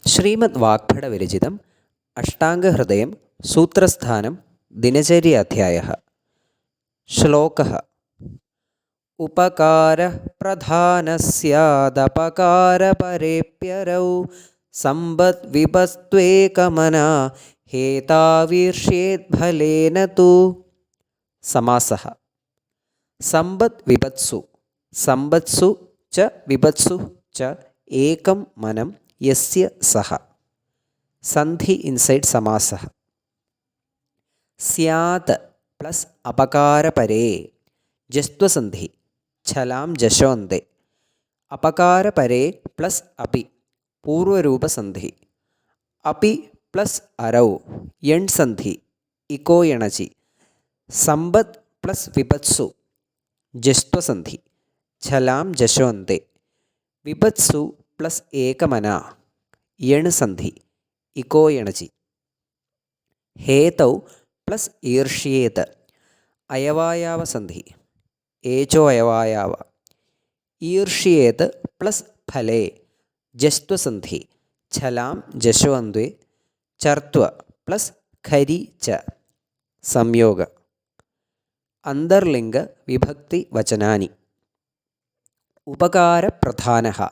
ശ്രീമദ് വാഗ്ഭടവിരചിതം അഷ്ടാംഗഹൃദയം സൂത്രസ്ഥാനം ദിനചര്യാധ്യായഃ. ശ്ലോകഃ. ഉപകാരഃ പ്രധാനസ്യാദപകാരപരേപ്യരൗ സമ്പദ്വിപസ്ത്വേകമനാ ഹേതാവീർഷ്യേദ്ഫലേന തു. സമാസഃ. സമ്പദ് വിപത്സു സമ്പത്സു ച വിപത്സു ച ഏകം മനം യസ്യ സഹ. സന്ധി ഇൻസൈഡ് സമാസഃ. സ്യാത് പ്ലസ് അപകാരപരേ ജസ്ത്വസന്ധി ഛലാം ജശോന്തെ. അപകാരപരേ പ്ലസ് അപി പൂർവരൂപസന്ധി. അപി പ്ലസ് അരൗ യൺസന്ധി ഇക്കോ യണചി. സമ്പദ് പ്ലസ് വിപത്സു ജസ്ത്വസന്ധി ഛലാം ജശോന്തെ. വിപത്സു പ്ലസ് ഏകമന യൺസന്ധി ഇക്കോ യണചി. ഹേതൗ പ്ലസ് ഈർഷ്യേത് അയവായാവസന്ധി ഏചോ അയവായാവ. ഈർഷ്യേത് പ്ലസ് ഫലേ ജസ്ത്വസന്ധി ഛലാം ജശോന്ത്വേ ചർത്വ പ്ലസ് ഖരി ച സംയോഗ. അന്തർലിംഗ വിഭക്തി വചനാനി. ഉപകാരപ്രധാനഃ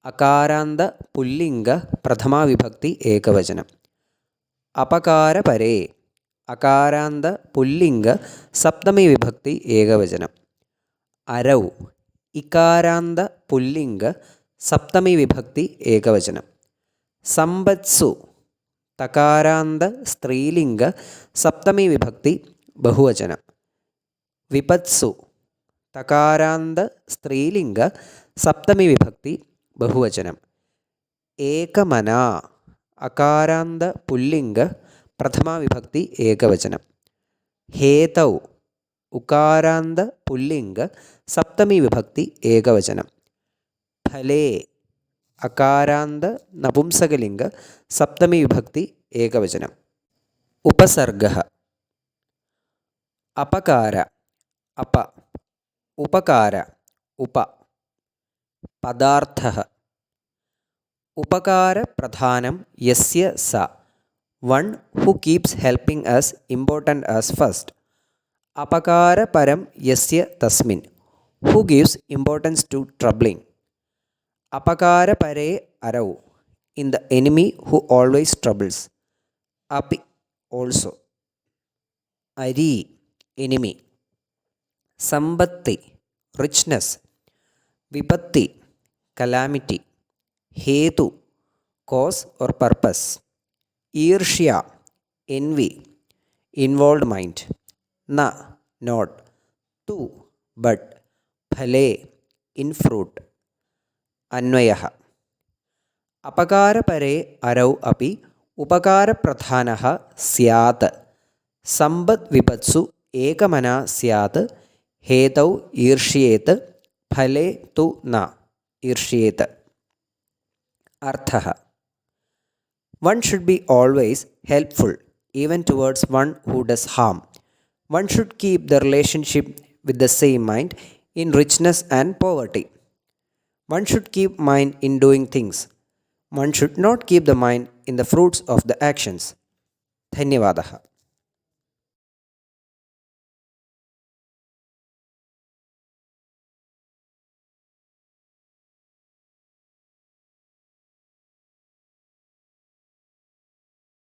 അകാരാന്ത പുല്ലിംഗ പ്രഥമാ വിഭക്തി ഏകവചനം. അപകാരപരേ അകാരാന്ത പുല്ലിംഗ സപ്തമി വിഭക്തി ഏകവചനം. അരൗ ഇകാരാന്ത പുല്ലിംഗ സപ്തമി വിഭക്തി ഏകവചനം. സമ്പത്സു തകാരാന്ത സ്ത്രീലിംഗ സപ്തമി വിഭക്തി ബഹുവചനം. വിപത്സു തകാരാന്ത സ്ത്രീലിംഗ സപ്തമി വിഭക്തി ബഹുവചനം. ഏകമനാ അകാരാന്ത പുല്ലിംഗ പ്രഥമാ വിഭക്തി ഏകവചനം. ഹേതൗ ഉകാരാന്ത പുല്ലിംഗ സപ്തമി വിഭക്തി ഏകവചനം. ഫലേ അകാരാന്ത നപുംസകലിംഗ സപ്തമി വിഭക്തി ഏകവചനം. ഉപസർഗഃ. അപകാര അപ ഉപകാര ഉപ. പദാർത്ഥഃ. ഉപകാരപ്രധാനം യസ്യ സ one who keeps helping as important as first. അപകാരപരം യസ്യ തസ്മിൻ who gives importance to troubling. അപകാരപരേ അരൗ in the enemy who always troubles. അപി ഓൾസോ. അരി എനിമി. സമ്പത്തി റിച്ച്നെസ്. വിപത്തി കലാമിറ്റി. ഹേതു കോസ് ഓർ പർപ്പസ്. ഈർഷ്യ envy involved mind. ന not. തു but. ഫലേ in fruit. അന്വയഃ. അപകാരപരേ അരൗ അപി ഉപകാരപ്രധാനഃ സ്യാത്. സമ്പദ് വിപത്സു ഏകമനാ സ്യാത്. ഹേതൗ ഈർഷ്യേത്. ഫലേ തു ന ഈർഷ്യേത്. അർത്ഥഃ. One should be always helpful, even towards one who does harm. One should keep the relationship with the same mind in richness and poverty. One should keep mind in doing things. One should not keep the mind in the fruits of the actions. ധന്യവാദः.